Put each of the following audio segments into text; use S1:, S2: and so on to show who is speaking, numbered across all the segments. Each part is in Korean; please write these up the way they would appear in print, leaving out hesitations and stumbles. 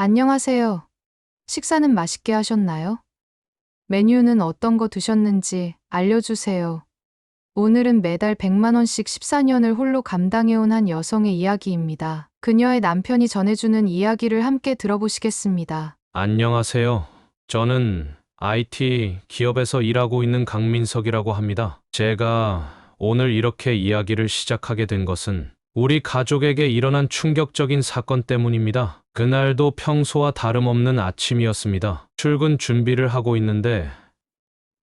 S1: 안녕하세요. 식사는 맛있게 하셨나요? 메뉴는 어떤 거 드셨는지 알려주세요. 오늘은 매달 100만 원씩 14년을 홀로 감당해온 한 여성의 이야기입니다. 그녀의 남편이 전해주는 이야기를 함께 들어보시겠습니다.
S2: 안녕하세요. 저는 IT 기업에서 일하고 있는 강민석이라고 합니다. 제가 오늘 이렇게 이야기를 시작하게 된 것은 우리 가족에게 일어난 충격적인 사건 때문입니다. 그날도 평소와 다름없는 아침이었습니다. 출근 준비를 하고 있는데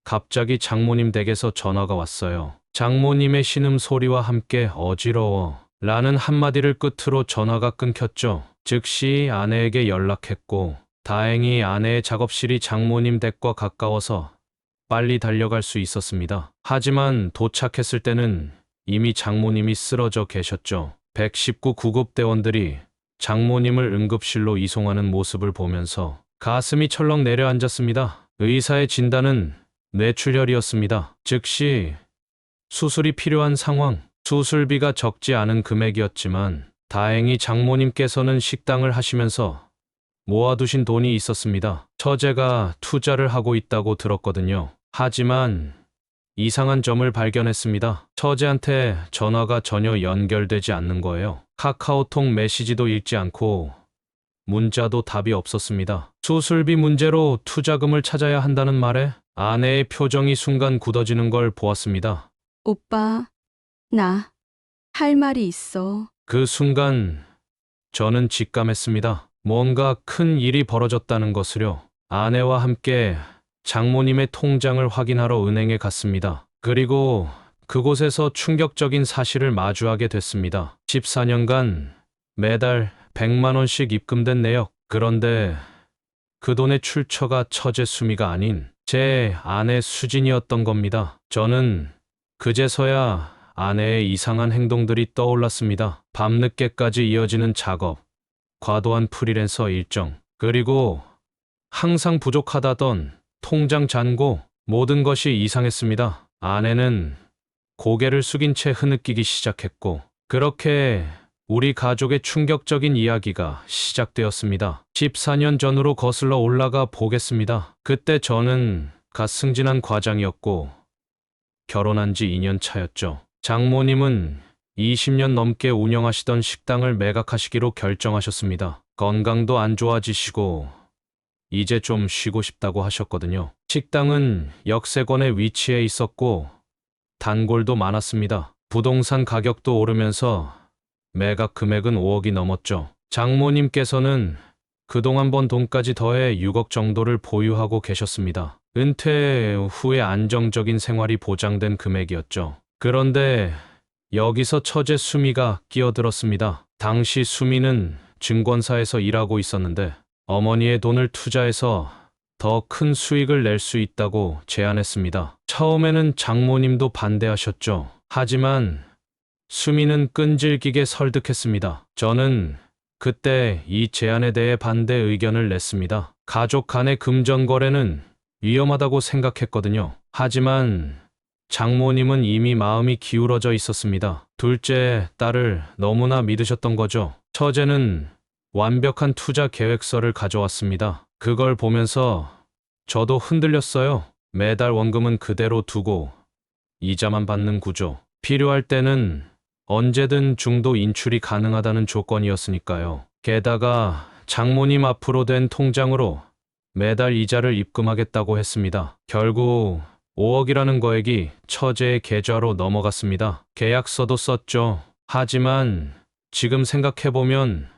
S2: 갑자기 장모님 댁에서 전화가 왔어요. 장모님의 신음소리와 함께 어지러워 라는 한마디를 끝으로 전화가 끊겼죠. 즉시 아내에게 연락했고 다행히 아내의 작업실이 장모님 댁과 가까워서 빨리 달려갈 수 있었습니다. 하지만 도착했을 때는 이미 장모님이 쓰러져 계셨죠. 119 구급대원들이 장모님을 응급실로 이송하는 모습을 보면서 가슴이 철렁 내려앉았습니다. 의사의 진단은 뇌출혈이었습니다. 즉시 수술이 필요한 상황, 수술비가 적지 않은 금액이었지만 다행히 장모님께서는 식당을 하시면서 모아두신 돈이 있었습니다. 처제가 투자를 하고 있다고 들었거든요. 하지만 이상한 점을 발견했습니다. 처제한테 전화가 전혀 연결되지 않는 거예요. 카카오톡 메시지도 읽지 않고 문자도 답이 없었습니다. 수술비 문제로 투자금을 찾아야 한다는 말에 아내의 표정이 순간 굳어지는 걸 보았습니다.
S3: 오빠, 나 할 말이 있어.
S2: 그 순간 저는 직감했습니다. 뭔가 큰 일이 벌어졌다는 것을요. 아내와 함께 장모님의 통장을 확인하러 은행에 갔습니다. 그리고 그곳에서 충격적인 사실을 마주하게 됐습니다. 14년간 매달 100만 원씩 입금된 내역. 그런데 그 돈의 출처가 처제 수미가 아닌 제 아내 수진이었던 겁니다. 저는 그제서야 아내의 이상한 행동들이 떠올랐습니다. 밤늦게까지 이어지는 작업, 과도한 프리랜서 일정, 그리고 항상 부족하다던 통장 잔고, 모든 것이 이상했습니다. 아내는 고개를 숙인 채 흐느끼기 시작했고, 그렇게 우리 가족의 충격적인 이야기가 시작되었습니다. 14년 전으로 거슬러 올라가 보겠습니다. 그때 저는 갓 승진한 과장이었고 결혼한 지 2년 차였죠. 장모님은 20년 넘게 운영하시던 식당을 매각하시기로 결정하셨습니다. 건강도 안 좋아지시고 이제 좀 쉬고 싶다고 하셨거든요. 식당은 역세권에 위치해 있었고 단골도 많았습니다. 부동산 가격도 오르면서 매각 금액은 5억이 넘었죠. 장모님께서는 그동안 번 돈까지 더해 6억 정도를 보유하고 계셨습니다. 은퇴 후에 안정적인 생활이 보장된 금액이었죠. 그런데 여기서 처제 수미가 끼어들었습니다. 당시 수미는 증권사에서 일하고 있었는데 어머니의 돈을 투자해서 더 큰 수익을 낼 수 있다고 제안했습니다. 처음에는 장모님도 반대하셨죠. 하지만 수미는 끈질기게 설득했습니다. 저는 그때 이 제안에 대해 반대 의견을 냈습니다. 가족 간의 금전 거래는 위험하다고 생각했거든요. 하지만 장모님은 이미 마음이 기울어져 있었습니다. 둘째 딸을 너무나 믿으셨던 거죠. 처제는 완벽한 투자 계획서를 가져왔습니다. 그걸 보면서 저도 흔들렸어요. 매달 원금은 그대로 두고 이자만 받는 구조. 필요할 때는 언제든 중도 인출이 가능하다는 조건이었으니까요. 게다가 장모님 앞으로 된 통장으로 매달 이자를 입금하겠다고 했습니다. 결국 5억이라는 거액이 처제의 계좌로 넘어갔습니다. 계약서도 썼죠. 하지만 지금 생각해보면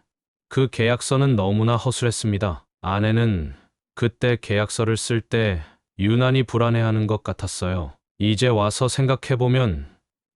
S2: 그 계약서는 너무나 허술했습니다. 아내는 그때 계약서를 쓸 때 유난히 불안해하는 것 같았어요. 이제 와서 생각해보면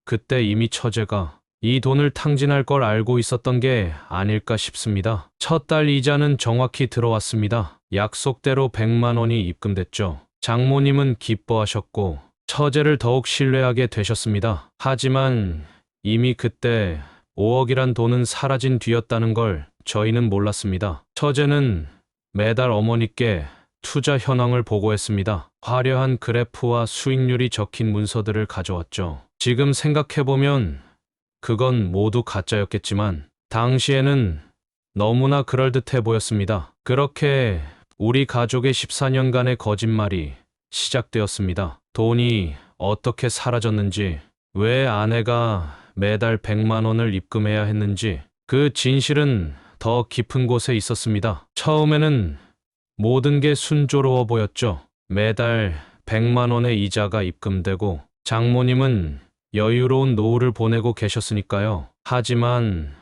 S2: 그때 이미 처제가 이 돈을 탕진할 걸 알고 있었던 게 아닐까 싶습니다. 첫 달 이자는 정확히 들어왔습니다. 약속대로 100만 원이 입금됐죠. 장모님은 기뻐하셨고 처제를 더욱 신뢰하게 되셨습니다. 하지만 이미 그때 5억이란 돈은 사라진 뒤였다는 걸 저희는 몰랐습니다. 처제는 매달 어머니께 투자 현황을 보고했습니다. 화려한 그래프와 수익률이 적힌 문서들을 가져왔죠. 지금 생각해보면 그건 모두 가짜였겠지만 당시에는 너무나 그럴듯해 보였습니다. 그렇게 우리 가족의 14년간의 거짓말이 시작되었습니다. 돈이 어떻게 사라졌는지, 왜 아내가 매달 100만 원을 입금해야 했는지, 그 진실은 더 깊은 곳에 있었습니다. 처음에는 모든 게 순조로워 보였죠. 매달 100만 원의 이자가 입금되고 장모님은 여유로운 노후를 보내고 계셨으니까요. 하지만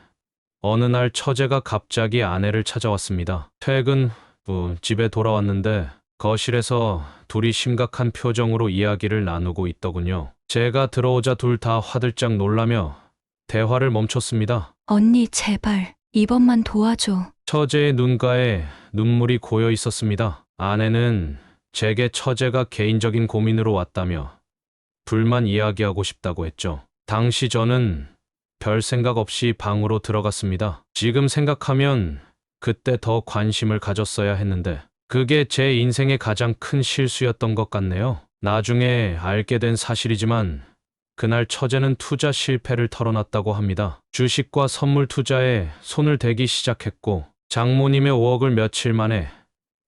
S2: 어느 날 처제가 갑자기 아내를 찾아왔습니다. 퇴근 후 집에 돌아왔는데 거실에서 둘이 심각한 표정으로 이야기를 나누고 있더군요. 제가 들어오자 둘 다 화들짝 놀라며 대화를 멈췄습니다.
S4: 언니, 제발, 이번만 도와줘.
S2: 처제의 눈가에 눈물이 고여 있었습니다. 아내는 제게 처제가 개인적인 고민으로 왔다며 불만 이야기하고 싶다고 했죠. 당시 저는 별 생각 없이 방으로 들어갔습니다. 지금 생각하면 그때 더 관심을 가졌어야 했는데 그게 제 인생의 가장 큰 실수였던 것 같네요. 나중에 알게 된 사실이지만 그날 처제는 투자 실패를 털어놨다고 합니다. 주식과 선물 투자에 손을 대기 시작했고 장모님의 5억을 며칠 만에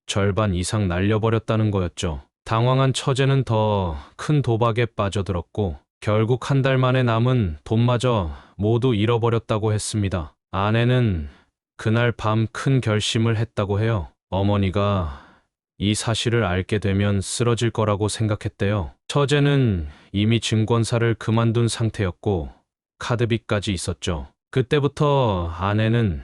S2: 절반 이상 날려버렸다는 거였죠. 당황한 처제는 더 큰 도박에 빠져들었고 결국 한 달 만에 남은 돈마저 모두 잃어버렸다고 했습니다. 아내는 그날 밤 큰 결심을 했다고 해요. 어머니가 이 사실을 알게 되면 쓰러질 거라고 생각했대요. 처제는 이미 증권사를 그만둔 상태였고 카드빚까지 있었죠. 그때부터 아내는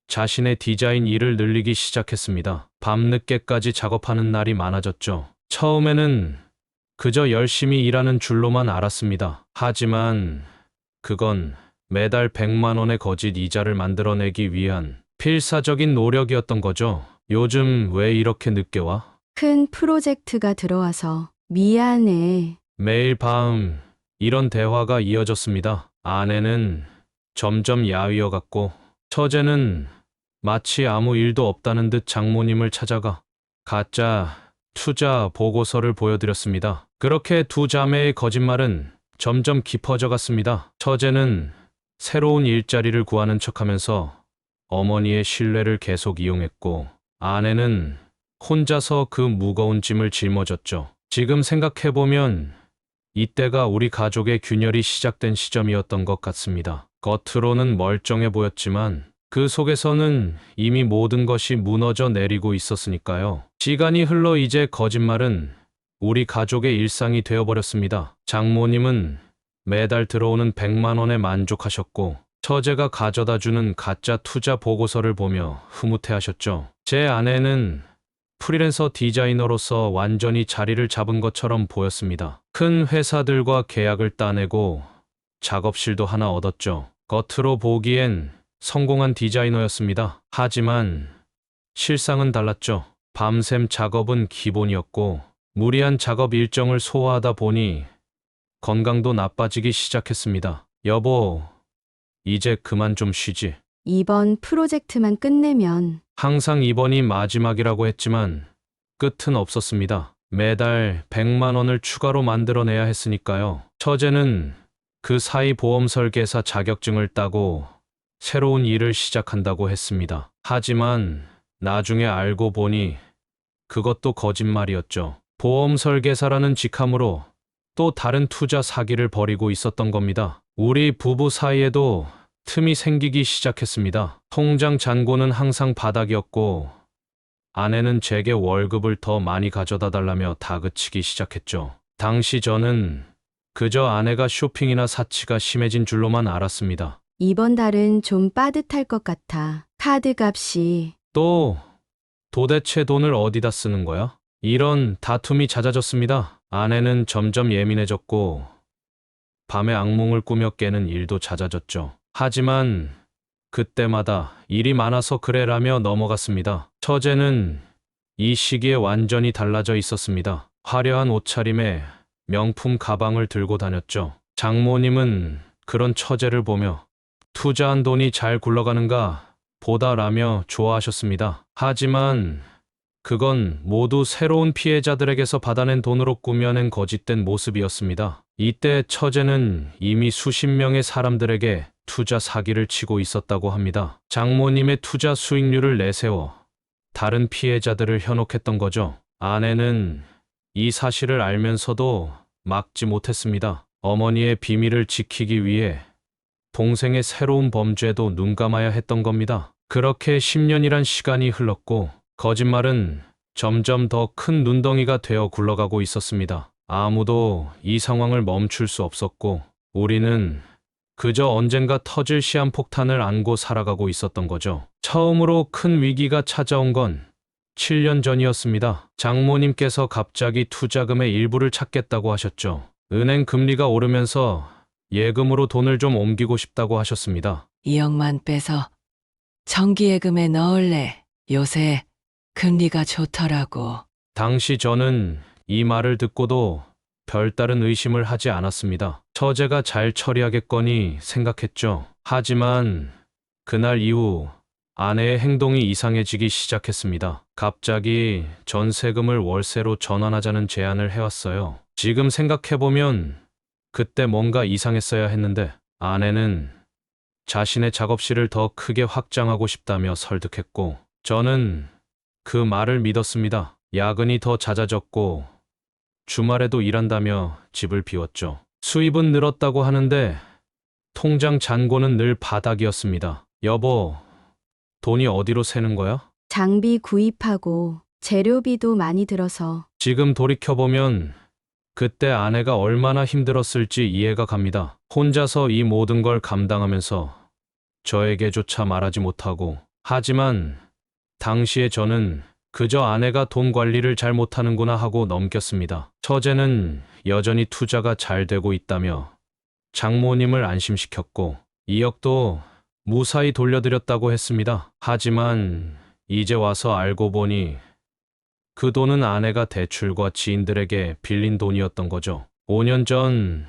S2: 자신의 디자인 일을 늘리기 시작했습니다. 밤늦게까지 작업하는 날이 많아졌죠. 처음에는 그저 열심히 일하는 줄로만 알았습니다. 하지만 그건 매달 100만 원의 거짓 이자를 만들어내기 위한 필사적인 노력이었던 거죠. 요즘 왜 이렇게 늦게 와?
S3: 큰 프로젝트가 들어와서 미안해.
S2: 매일 밤 이런 대화가 이어졌습니다. 아내는 점점 야위어갔고 처제는 마치 아무 일도 없다는 듯 장모님을 찾아가 가짜 투자 보고서를 보여드렸습니다. 그렇게 두 자매의 거짓말은 점점 깊어져 갔습니다. 처제는 새로운 일자리를 구하는 척하면서 어머니의 신뢰를 계속 이용했고 아내는 혼자서 그 무거운 짐을 짊어졌죠. 지금 생각해보면 이때가 우리 가족의 균열이 시작된 시점이었던 것 같습니다. 겉으로는 멀쩡해 보였지만 그 속에서는 이미 모든 것이 무너져 내리고 있었으니까요. 시간이 흘러 이제 거짓말은 우리 가족의 일상이 되어버렸습니다. 장모님은 매달 들어오는 100만 원에 만족하셨고 처제가 가져다주는 가짜 투자 보고서를 보며 흐뭇해하셨죠. 제 아내는 프리랜서 디자이너로서 완전히 자리를 잡은 것처럼 보였습니다. 큰 회사들과 계약을 따내고 작업실도 하나 얻었죠. 겉으로 보기엔 성공한 디자이너였습니다. 하지만 실상은 달랐죠. 밤샘 작업은 기본이었고 무리한 작업 일정을 소화하다 보니 건강도 나빠지기 시작했습니다. 여보, 이제 그만 좀 쉬지.
S3: 이번 프로젝트만 끝내면
S2: 항상 이번이 마지막이라고 했지만 끝은 없었습니다. 매달 100만 원을 추가로 만들어내야 했으니까요. 처제는 그 사이 보험 설계사 자격증을 따고 새로운 일을 시작한다고 했습니다. 하지만 나중에 알고 보니 그것도 거짓말이었죠. 보험 설계사라는 직함으로 또 다른 투자 사기를 벌이고 있었던 겁니다. 우리 부부 사이에도 틈이 생기기 시작했습니다. 통장 잔고는 항상 바닥이었고 아내는 제게 월급을 더 많이 가져다 달라며 다그치기 시작했죠. 당시 저는 그저 아내가 쇼핑이나 사치가 심해진 줄로만 알았습니다.
S3: 이번 달은 좀 빠듯할 것 같아. 카드 값이
S2: 또 도대체 돈을 어디다 쓰는 거야? 이런 다툼이 잦아졌습니다. 아내는 점점 예민해졌고 밤에 악몽을 꾸며 깨는 일도 잦아졌죠. 하지만 그때마다 일이 많아서 그래라며 넘어갔습니다. 처제는 이 시기에 완전히 달라져 있었습니다. 화려한 옷차림에 명품 가방을 들고 다녔죠. 장모님은 그런 처제를 보며 투자한 돈이 잘 굴러가는가 보다라며 좋아하셨습니다. 하지만 그건 모두 새로운 피해자들에게서 받아낸 돈으로 꾸며낸 거짓된 모습이었습니다. 이때 처제는 이미 수십 명의 사람들에게 투자 사기를 치고 있었다고 합니다. 장모님의 투자 수익률을 내세워 다른 피해자들을 현혹했던 거죠. 아내는 이 사실을 알면서도 막지 못했습니다. 어머니의 비밀을 지키기 위해 동생의 새로운 범죄도 눈감아야 했던 겁니다. 그렇게 10년이란 시간이 흘렀고 거짓말은 점점 더 큰 눈덩이가 되어 굴러가고 있었습니다. 아무도 이 상황을 멈출 수 없었고 우리는 그저 언젠가 터질 시한폭탄을 안고 살아가고 있었던 거죠. 처음으로 큰 위기가 찾아온 건 7년 전이었습니다. 장모님께서 갑자기 투자금의 일부를 찾겠다고 하셨죠. 은행 금리가 오르면서 예금으로 돈을 좀 옮기고 싶다고 하셨습니다.
S5: 2억만 빼서 정기예금에 넣을래. 요새 금리가 좋더라고.
S2: 당시 저는 이 말을 듣고도 별다른 의심을 하지 않았습니다. 처제가 잘 처리하겠거니 생각했죠. 하지만 그날 이후 아내의 행동이 이상해지기 시작했습니다. 갑자기 전세금을 월세로 전환하자는 제안을 해왔어요. 지금 생각해보면 그때 뭔가 이상했어야 했는데 아내는 자신의 작업실을 더 크게 확장하고 싶다며 설득했고 저는 그 말을 믿었습니다. 야근이 더 잦아졌고 주말에도 일한다며 집을 비웠죠. 수입은 늘었다고 하는데 통장 잔고는 늘 바닥이었습니다. 여보, 돈이 어디로 새는 거야?
S3: 장비 구입하고 재료비도 많이 들어서
S2: 지금 돌이켜보면 그때 아내가 얼마나 힘들었을지 이해가 갑니다. 혼자서 이 모든 걸 감당하면서 저에게조차 말하지 못하고 하지만 당시에 저는 그저 아내가 돈 관리를 잘 못하는구나 하고 넘겼습니다. 처제는 여전히 투자가 잘 되고 있다며 장모님을 안심시켰고 2억도 무사히 돌려드렸다고 했습니다. 하지만 이제 와서 알고 보니 그 돈은 아내가 대출과 지인들에게 빌린 돈이었던 거죠. 5년 전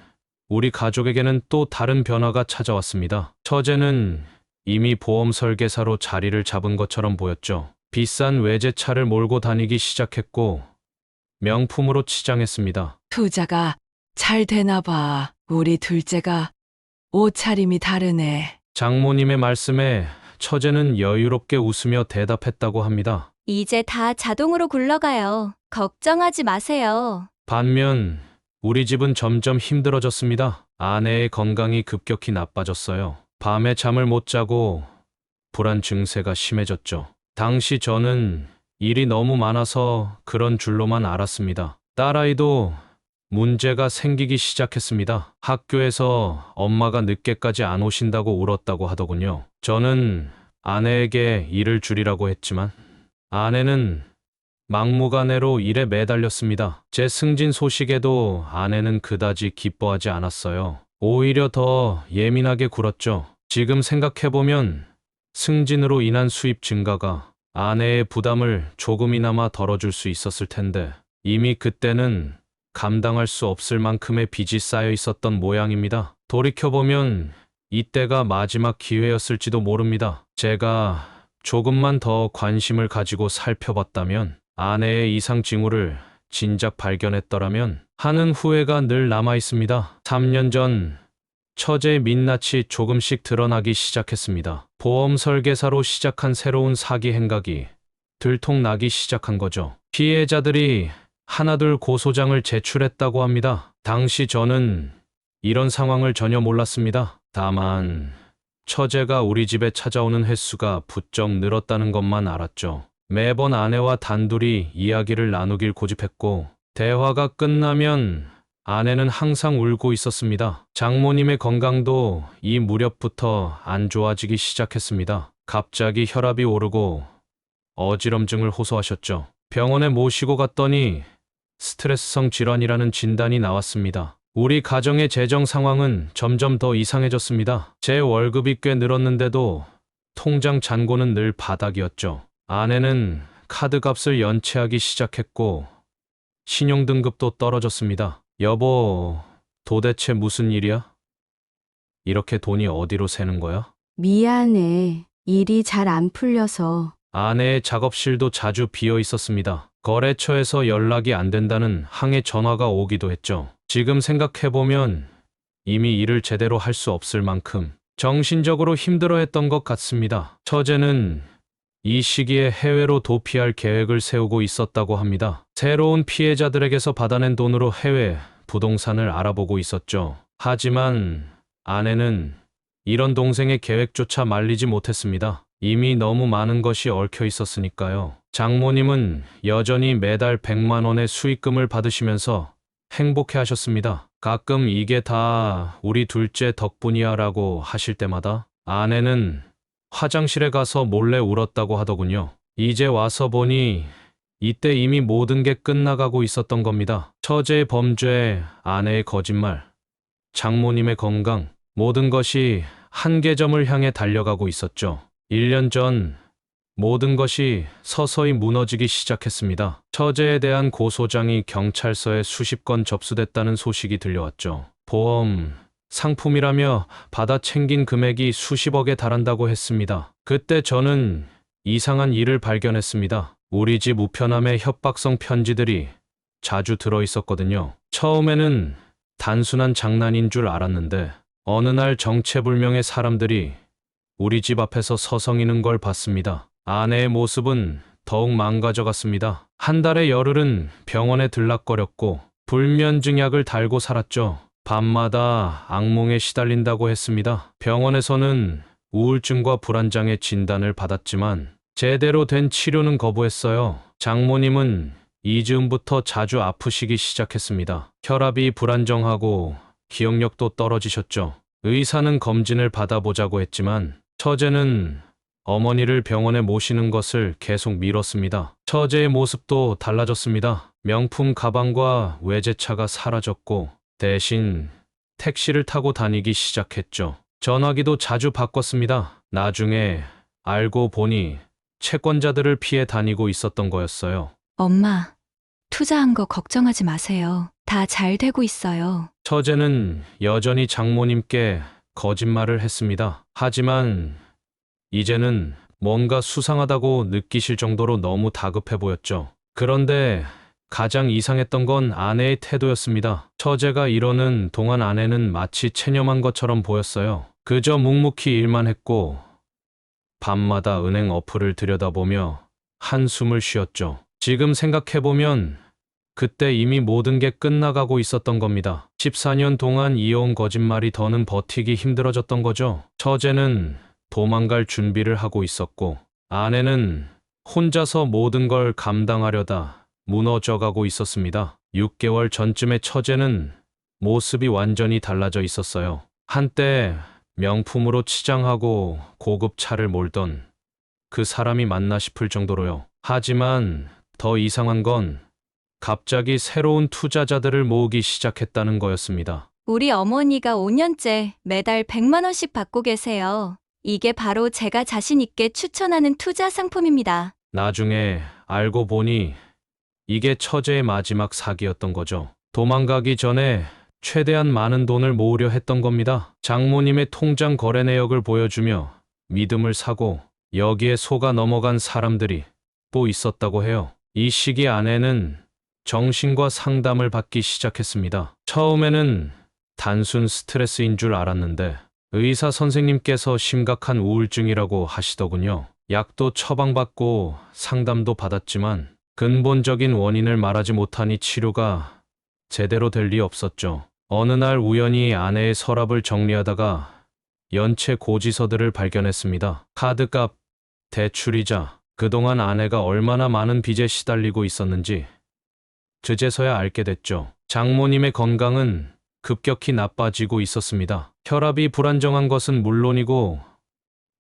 S2: 우리 가족에게는 또 다른 변화가 찾아왔습니다. 처제는 이미 보험 설계사로 자리를 잡은 것처럼 보였죠. 비싼 외제차를 몰고 다니기 시작했고 명품으로 치장했습니다.
S5: 투자가 잘 되나 봐. 우리 둘째가 옷차림이 다르네.
S2: 장모님의 말씀에 처제는 여유롭게 웃으며 대답했다고 합니다.
S4: 이제 다 자동으로 굴러가요. 걱정하지 마세요.
S2: 반면 우리 집은 점점 힘들어졌습니다. 아내의 건강이 급격히 나빠졌어요. 밤에 잠을 못 자고 불안 증세가 심해졌죠. 당시 저는 일이 너무 많아서 그런 줄로만 알았습니다. 딸아이도 문제가 생기기 시작했습니다. 학교에서 엄마가 늦게까지 안 오신다고 울었다고 하더군요. 저는 아내에게 일을 줄이라고 했지만 아내는 막무가내로 일에 매달렸습니다. 제 승진 소식에도 아내는 그다지 기뻐하지 않았어요. 오히려 더 예민하게 굴었죠. 지금 생각해보면 승진으로 인한 수입 증가가 아내의 부담을 조금이나마 덜어줄 수 있었을 텐데 이미 그때는 감당할 수 없을 만큼의 빚이 쌓여 있었던 모양입니다. 돌이켜보면 이때가 마지막 기회였을지도 모릅니다. 제가 조금만 더 관심을 가지고 살펴봤다면 아내의 이상 징후를 진작 발견했더라면 하는 후회가 늘 남아 있습니다. 3년 전 처제의 민낯이 조금씩 드러나기 시작했습니다. 보험 설계사로 시작한 새로운 사기 행각이 들통나기 시작한 거죠. 피해자들이 하나둘 고소장을 제출했다고 합니다. 당시 저는 이런 상황을 전혀 몰랐습니다. 다만 처제가 우리 집에 찾아오는 횟수가 부쩍 늘었다는 것만 알았죠. 매번 아내와 단둘이 이야기를 나누길 고집했고 대화가 끝나면 아내는 항상 울고 있었습니다. 장모님의 건강도 이 무렵부터 안 좋아지기 시작했습니다. 갑자기 혈압이 오르고 어지럼증을 호소하셨죠. 병원에 모시고 갔더니 스트레스성 질환이라는 진단이 나왔습니다. 우리 가정의 재정 상황은 점점 더 이상해졌습니다. 제 월급이 꽤 늘었는데도 통장 잔고는 늘 바닥이었죠. 아내는 카드값을 연체하기 시작했고 신용등급도 떨어졌습니다. 여보, 도대체 무슨 일이야? 이렇게 돈이 어디로 새는 거야?
S3: 미안해. 일이 잘 안 풀려서.
S2: 아내의 작업실도 자주 비어 있었습니다. 거래처에서 연락이 안 된다는 항해 전화가 오기도 했죠. 지금 생각해보면 이미 일을 제대로 할 수 없을 만큼 정신적으로 힘들어했던 것 같습니다. 처제는 이 시기에 해외로 도피할 계획을 세우고 있었다고 합니다. 새로운 피해자들에게서 받아낸 돈으로 해외 부동산을 알아보고 있었죠. 하지만 아내는 이런 동생의 계획조차 말리지 못했습니다. 이미 너무 많은 것이 얽혀 있었으니까요. 장모님은 여전히 매달 100만 원의 수익금을 받으시면서 행복해 하셨습니다. 가끔 이게 다 우리 둘째 덕분이야 라고 하실 때마다 아내는 화장실에 가서 몰래 울었다고 하더군요. 이제 와서 보니 이때 이미 모든 게 끝나가고 있었던 겁니다. 처제의 범죄, 아내의 거짓말, 장모님의 건강, 모든 것이 한계점을 향해 달려가고 있었죠. 1년 전 모든 것이 서서히 무너지기 시작했습니다. 처제에 대한 고소장이 경찰서에 수십 건 접수됐다는 소식이 들려왔죠. 보험, 상품이라며 받아 챙긴 금액이 수십억에 달한다고 했습니다. 그때 저는 이상한 일을 발견했습니다. 우리 집 우편함에 협박성 편지들이 자주 들어 있었거든요. 처음에는 단순한 장난인 줄 알았는데 어느 날 정체불명의 사람들이 우리 집 앞에서 서성이는 걸 봤습니다. 아내의 모습은 더욱 망가져갔습니다. 한 달의 열흘은 병원에 들락거렸고 불면증약을 달고 살았죠. 밤마다 악몽에 시달린다고 했습니다. 병원에서는 우울증과 불안장애 진단을 받았지만 제대로 된 치료는 거부했어요. 장모님은 이 즈음부터 자주 아프시기 시작했습니다. 혈압이 불안정하고 기억력도 떨어지셨죠. 의사는 검진을 받아보자고 했지만 처제는 어머니를 병원에 모시는 것을 계속 미뤘습니다. 처제의 모습도 달라졌습니다. 명품 가방과 외제차가 사라졌고 대신 택시를 타고 다니기 시작했죠. 전화기도 자주 바꿨습니다. 나중에 알고 보니 채권자들을 피해 다니고 있었던 거였어요.
S4: 엄마, 투자한 거 걱정하지 마세요. 다 잘 되고 있어요.
S2: 처제는 여전히 장모님께 거짓말을 했습니다. 하지만 이제는 뭔가 수상하다고 느끼실 정도로 너무 다급해 보였죠. 그런데 가장 이상했던 건 아내의 태도였습니다. 처제가 이러는 동안 아내는 마치 체념한 것처럼 보였어요. 그저 묵묵히 일만 했고 밤마다 은행 어플을 들여다보며 한숨을 쉬었죠. 지금 생각해보면 그때 이미 모든 게 끝나가고 있었던 겁니다. 14년 동안 이어온 거짓말이 더는 버티기 힘들어졌던 거죠. 처제는 도망갈 준비를 하고 있었고 아내는 혼자서 모든 걸 감당하려다 무너져가고 있었습니다. 6개월 전쯤에 처제는 모습이 완전히 달라져 있었어요. 한때 명품으로 치장하고 고급 차를 몰던 그 사람이 맞나 싶을 정도로요. 하지만 더 이상한 건 갑자기 새로운 투자자들을 모으기 시작했다는 거였습니다.
S4: 우리 어머니가 5년째 매달 100만 원씩 받고 계세요. 이게 바로 제가 자신 있게 추천하는 투자 상품입니다.
S2: 나중에 알고 보니 이게 처제의 마지막 사기였던 거죠. 도망가기 전에 최대한 많은 돈을 모으려 했던 겁니다. 장모님의 통장 거래 내역을 보여주며 믿음을 사고 여기에 속아 넘어간 사람들이 또 있었다고 해요. 이 시기 아내는 정신과 상담을 받기 시작했습니다. 처음에는 단순 스트레스인 줄 알았는데 의사 선생님께서 심각한 우울증이라고 하시더군요. 약도 처방받고 상담도 받았지만 근본적인 원인을 말하지 못하니 치료가 제대로 될 리 없었죠. 어느 날 우연히 아내의 서랍을 정리하다가 연체 고지서들을 발견했습니다. 카드값, 대출이자, 그동안 아내가 얼마나 많은 빚에 시달리고 있었는지 그제서야 알게 됐죠. 장모님의 건강은 급격히 나빠지고 있었습니다. 혈압이 불안정한 것은 물론이고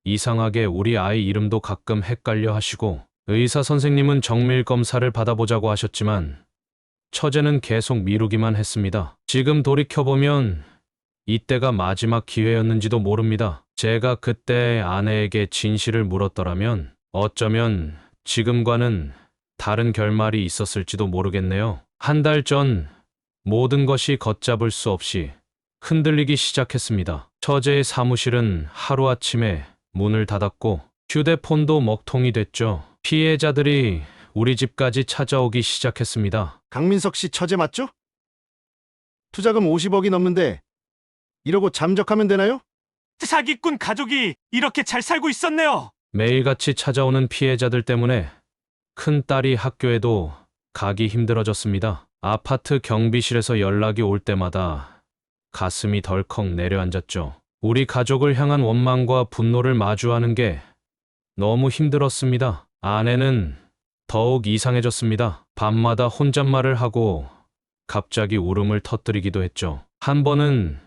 S2: 이상하게 우리 아이 이름도 가끔 헷갈려 하시고 의사 선생님은 정밀 검사를 받아보자고 하셨지만 처제는 계속 미루기만 했습니다. 지금 돌이켜보면 이때가 마지막 기회였는지도 모릅니다. 제가 그때 아내에게 진실을 물었더라면 어쩌면 지금과는 다른 결말이 있었을지도 모르겠네요. 한 달 전 모든 것이 걷잡을 수 없이 흔들리기 시작했습니다. 처제의 사무실은 하루아침에 문을 닫았고 휴대폰도 먹통이 됐죠. 피해자들이 우리 집까지 찾아오기 시작했습니다.
S6: 강민석 씨 처제 맞죠? 투자금 50억이 넘는데 이러고 잠적하면 되나요? 사기꾼 가족이 이렇게 잘 살고 있었네요.
S2: 매일같이 찾아오는 피해자들 때문에 큰 딸이 학교에도 가기 힘들어졌습니다. 아파트 경비실에서 연락이 올 때마다 가슴이 덜컥 내려앉았죠. 우리 가족을 향한 원망과 분노를 마주하는 게 너무 힘들었습니다. 아내는 더욱 이상해졌습니다. 밤마다 혼잣말을 하고 갑자기 울음을 터뜨리기도 했죠. 한 번은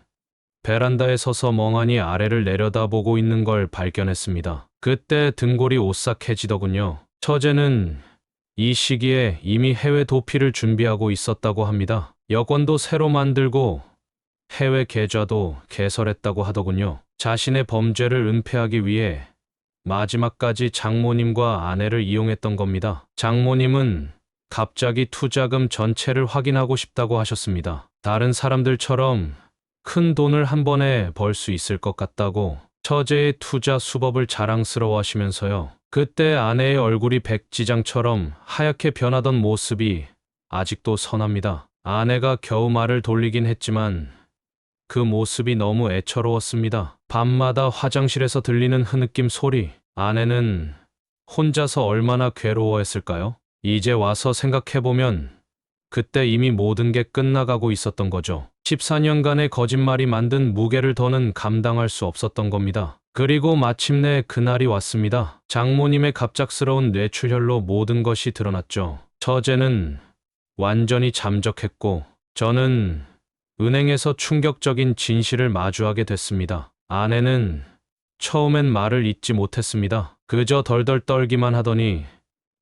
S2: 베란다에 서서 멍하니 아래를 내려다보고 있는 걸 발견했습니다. 그때 등골이 오싹해지더군요. 처제는 이 시기에 이미 해외 도피를 준비하고 있었다고 합니다. 여권도 새로 만들고 해외 계좌도 개설했다고 하더군요. 자신의 범죄를 은폐하기 위해 마지막까지 장모님과 아내를 이용했던 겁니다. 장모님은 갑자기 투자금 전체를 확인하고 싶다고 하셨습니다. 다른 사람들처럼 큰 돈을 한 번에 벌 수 있을 것 같다고 처제의 투자 수법을 자랑스러워 하시면서요. 그때 아내의 얼굴이 백지장처럼 하얗게 변하던 모습이 아직도 선합니다. 아내가 겨우 말을 돌리긴 했지만 그 모습이 너무 애처로웠습니다. 밤마다 화장실에서 들리는 흐느낌 소리. 아내는 혼자서 얼마나 괴로워했을까요? 이제 와서 생각해보면 그때 이미 모든 게 끝나가고 있었던 거죠. 14년간의 거짓말이 만든 무게를 더는 감당할 수 없었던 겁니다. 그리고 마침내 그날이 왔습니다. 장모님의 갑작스러운 뇌출혈로 모든 것이 드러났죠. 처제는 완전히 잠적했고 저는 은행에서 충격적인 진실을 마주하게 됐습니다. 아내는 처음엔 말을 잇지 못했습니다. 그저 덜덜 떨기만 하더니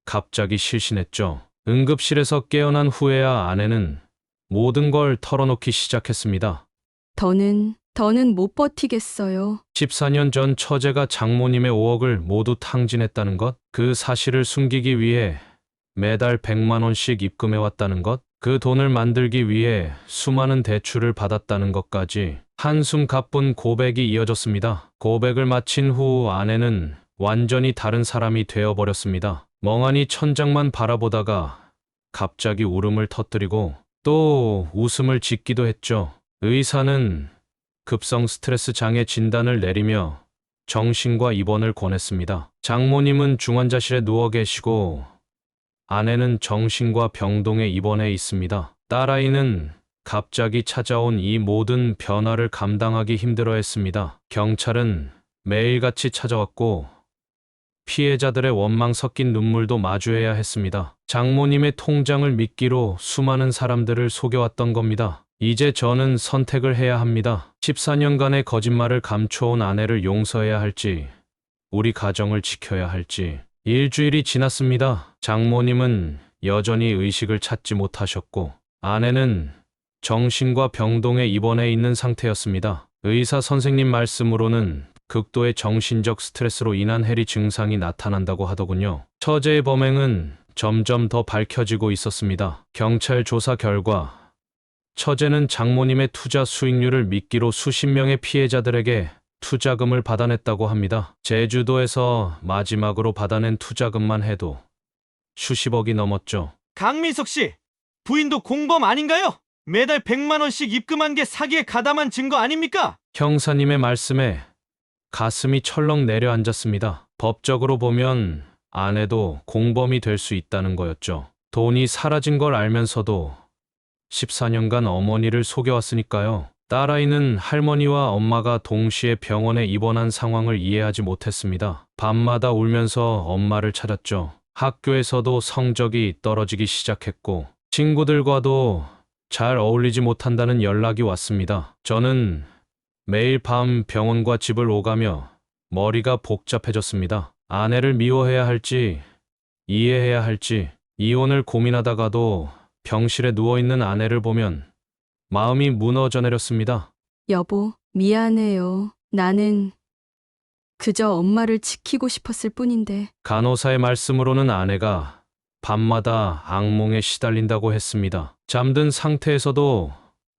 S2: 갑자기 실신했죠. 응급실에서 깨어난 후에야 아내는 모든 걸 털어놓기 시작했습니다.
S3: 더는 못 버티겠어요.
S2: 14년 전 처제가 장모님의 5억을 모두 탕진했다는 것, 그 사실을 숨기기 위해 매달 100만 원씩 입금해왔다는 것, 그 돈을 만들기 위해 수많은 대출을 받았다는 것까지 한숨 가쁜 고백이 이어졌습니다. 고백을 마친 후 아내는 완전히 다른 사람이 되어버렸습니다. 멍하니 천장만 바라보다가 갑자기 울음을 터뜨리고 또 웃음을 짓기도 했죠. 의사는 급성 스트레스 장애 진단을 내리며 정신과 입원을 권했습니다. 장모님은 중환자실에 누워 계시고 아내는 정신과 병동에 입원해 있습니다. 딸아이는 갑자기 찾아온 이 모든 변화를 감당하기 힘들어했습니다. 경찰은 매일같이 찾아왔고 피해자들의 원망 섞인 눈물도 마주해야 했습니다. 장모님의 통장을 미끼로 수많은 사람들을 속여왔던 겁니다. 이제 저는 선택을 해야 합니다. 14년간의 거짓말을 감춰온 아내를 용서해야 할지, 우리 가정을 지켜야 할지. 일주일이 지났습니다. 장모님은 여전히 의식을 찾지 못하셨고 아내는 정신과 병동에 입원해 있는 상태였습니다. 의사 선생님 말씀으로는 극도의 정신적 스트레스로 인한 해리 증상이 나타난다고 하더군요. 처제의 범행은 점점 더 밝혀지고 있었습니다. 경찰 조사 결과 처제는 장모님의 투자 수익률을 미끼로 수십 명의 피해자들에게 투자금을 받아냈다고 합니다. 제주도에서 마지막으로 받아낸 투자금만 해도 수십억이 넘었죠.
S6: 강민석 씨, 부인도 공범 아닌가요? 매달 100만 원씩 입금한 게 사기에 가담한 증거 아닙니까?
S2: 형사님의 말씀에 가슴이 철렁 내려앉았습니다. 법적으로 보면 아내도 공범이 될 수 있다는 거였죠. 돈이 사라진 걸 알면서도 14년간 어머니를 속여왔으니까요. 딸아이는 할머니와 엄마가 동시에 병원에 입원한 상황을 이해하지 못했습니다. 밤마다 울면서 엄마를 찾았죠. 학교에서도 성적이 떨어지기 시작했고 친구들과도 잘 어울리지 못한다는 연락이 왔습니다. 저는 매일 밤 병원과 집을 오가며 머리가 복잡해졌습니다. 아내를 미워해야 할지 이해해야 할지 이혼을 고민하다가도 병실에 누워있는 아내를 보면 마음이 무너져 내렸습니다.
S3: 여보, 미안해요. 나는 그저 엄마를 지키고 싶었을 뿐인데.
S2: 간호사의 말씀으로는 아내가 밤마다 악몽에 시달린다고 했습니다. 잠든 상태에서도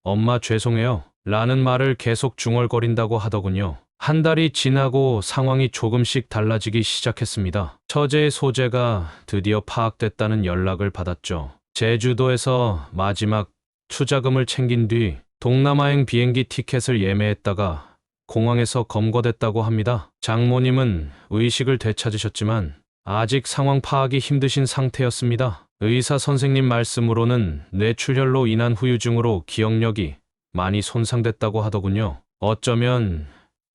S2: 엄마 죄송해요 라는 말을 계속 중얼거린다고 하더군요. 한 달이 지나고 상황이 조금씩 달라지기 시작했습니다. 처제의 소재가 드디어 파악됐다는 연락을 받았죠. 제주도에서 마지막 투자금을 챙긴 뒤 동남아행 비행기 티켓을 예매했다가 공항에서 검거됐다고 합니다. 장모님은 의식을 되찾으셨지만 아직 상황 파악이 힘드신 상태였습니다. 의사 선생님 말씀으로는 뇌출혈로 인한 후유증으로 기억력이 많이 손상됐다고 하더군요. 어쩌면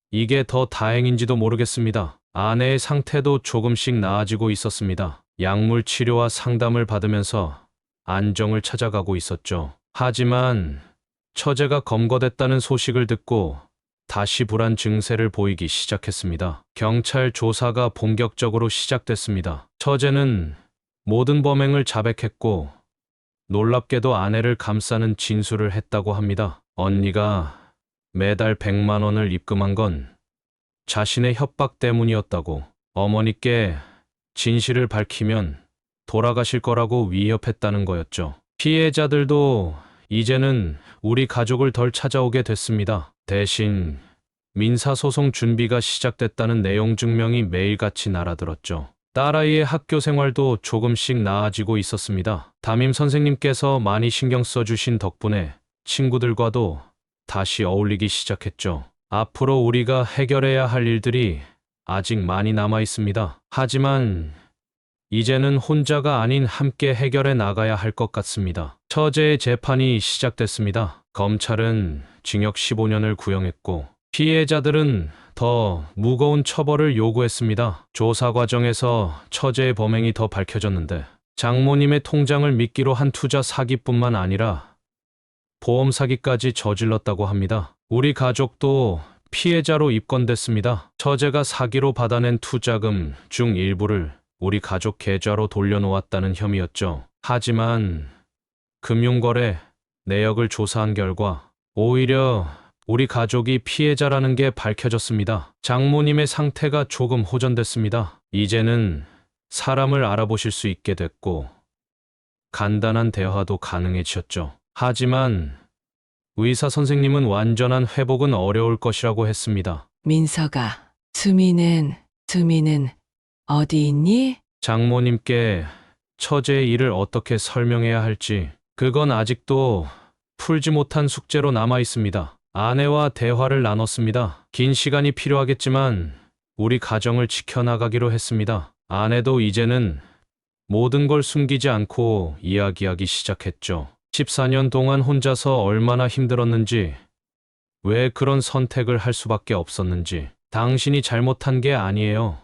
S2: 이게 더 다행인지도 모르겠습니다. 아내의 상태도 조금씩 나아지고 있었습니다. 약물 치료와 상담을 받으면서 안정을 찾아가고 있었죠. 하지만 처제가 검거됐다는 소식을 듣고 다시 불안 증세를 보이기 시작했습니다. 경찰 조사가 본격적으로 시작됐습니다. 처제는 모든 범행을 자백했고 놀랍게도 아내를 감싸는 진술을 했다고 합니다. 언니가 매달 100만 원을 입금한 건 자신의 협박 때문이었다고, 어머니께 진실을 밝히면 돌아가실 거라고 위협했다는 거였죠. 피해자들도 이제는 우리 가족을 덜 찾아오게 됐습니다. 대신 민사소송 준비가 시작됐다는 내용 증명이 매일같이 날아들었죠. 딸아이의 학교 생활도 조금씩 나아지고 있었습니다. 담임 선생님께서 많이 신경 써주신 덕분에 친구들과도 다시 어울리기 시작했죠. 앞으로 우리가 해결해야 할 일들이 아직 많이 남아 있습니다. 하지만 이제는 혼자가 아닌 함께 해결해 나가야 할 것 같습니다. 처제의 재판이 시작됐습니다. 검찰은 징역 15년을 구형했고 피해자들은 더 무거운 처벌을 요구했습니다. 조사 과정에서 처제의 범행이 더 밝혀졌는데 장모님의 통장을 미끼로 한 투자 사기뿐만 아니라 보험 사기까지 저질렀다고 합니다. 우리 가족도 피해자로 입건됐습니다. 처제가 사기로 받아낸 투자금 중 일부를 우리 가족 계좌로 돌려놓았다는 혐의였죠. 하지만 금융거래 내역을 조사한 결과 오히려 우리 가족이 피해자라는 게 밝혀졌습니다. 장모님의 상태가 조금 호전됐습니다. 이제는 사람을 알아보실 수 있게 됐고 간단한 대화도 가능해졌죠. 하지만 의사 선생님은 완전한 회복은 어려울 것이라고 했습니다.
S5: 민서가, 수미는 어디 있니?
S2: 장모님께 처제의 일을 어떻게 설명해야 할지 그건 아직도 풀지 못한 숙제로 남아 있습니다. 아내와 대화를 나눴습니다. 긴 시간이 필요하겠지만 우리 가정을 지켜나가기로 했습니다. 아내도 이제는 모든 걸 숨기지 않고 이야기하기 시작했죠. 14년 동안 혼자서 얼마나 힘들었는지, 왜 그런 선택을 할 수밖에 없었는지, 당신이 잘못한 게 아니에요.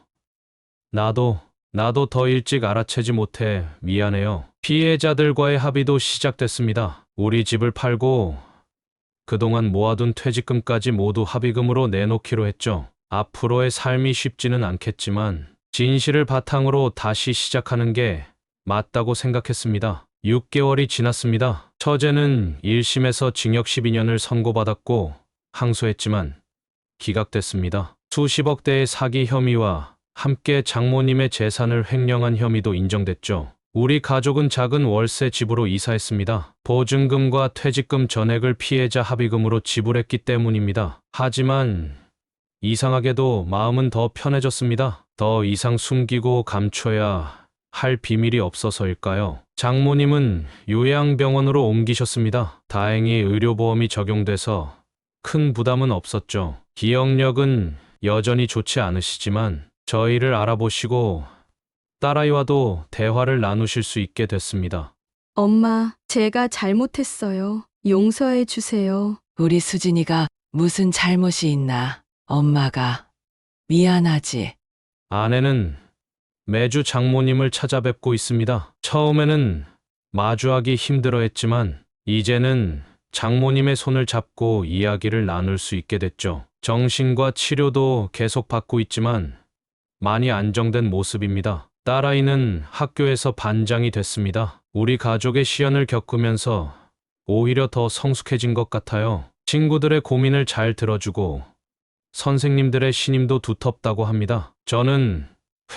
S2: 나도 더 일찍 알아채지 못해 미안해요. 피해자들과의 합의도 시작됐습니다. 우리 집을 팔고 그동안 모아둔 퇴직금까지 모두 합의금으로 내놓기로 했죠. 앞으로의 삶이 쉽지는 않겠지만 진실을 바탕으로 다시 시작하는 게 맞다고 생각했습니다. 6개월이 지났습니다. 처제는 1심에서 징역 12년을 선고받았고 항소했지만 기각됐습니다. 수십억 대의 사기 혐의와 함께 장모님의 재산을 횡령한 혐의도 인정됐죠. 우리 가족은 작은 월세 집으로 이사했습니다. 보증금과 퇴직금 전액을 피해자 합의금으로 지불했기 때문입니다. 하지만 이상하게도 마음은 더 편해졌습니다. 더 이상 숨기고 감춰야 할 비밀이 없어서일까요? 장모님은 요양병원으로 옮기셨습니다. 다행히 의료보험이 적용돼서 큰 부담은 없었죠. 기억력은 여전히 좋지 않으시지만 저희를 알아보시고 딸아이와도 대화를 나누실 수 있게 됐습니다.
S3: 엄마, 제가 잘못했어요. 용서해 주세요.
S5: 우리 수진이가 무슨 잘못이 있나? 엄마가 미안하지.
S2: 아내는 매주 장모님을 찾아뵙고 있습니다. 처음에는 마주하기 힘들어했지만 이제는 장모님의 손을 잡고 이야기를 나눌 수 있게 됐죠. 정신과 치료도 계속 받고 있지만 많이 안정된 모습입니다. 딸아이는 학교에서 반장이 됐습니다. 우리 가족의 시련을 겪으면서 오히려 더 성숙해진 것 같아요. 친구들의 고민을 잘 들어주고 선생님들의 신임도 두텁다고 합니다. 저는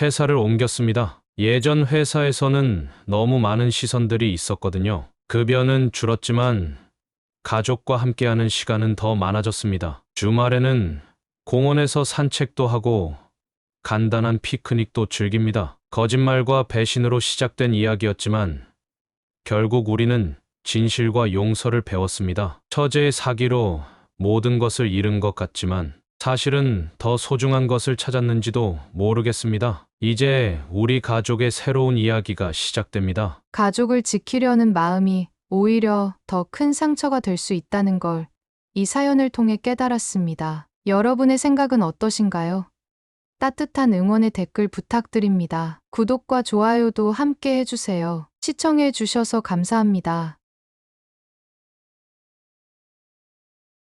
S2: 회사를 옮겼습니다. 예전 회사에서는 너무 많은 시선들이 있었거든요. 급여는 줄었지만 가족과 함께하는 시간은 더 많아졌습니다. 주말에는 공원에서 산책도 하고 간단한 피크닉도 즐깁니다. 거짓말과 배신으로 시작된 이야기였지만 결국 우리는 진실과 용서를 배웠습니다. 처제의 사기로 모든 것을 잃은 것 같지만 사실은 더 소중한 것을 찾았는지도 모르겠습니다. 이제 우리 가족의 새로운 이야기가 시작됩니다.
S1: 가족을 지키려는 마음이 오히려 더 큰 상처가 될 수 있다는 걸 이 사연을 통해 깨달았습니다. 여러분의 생각은 어떠신가요? 따뜻한 응원의 댓글 부탁드립니다. 구독과 좋아요도 함께 해주세요. 시청해 주셔서 감사합니다.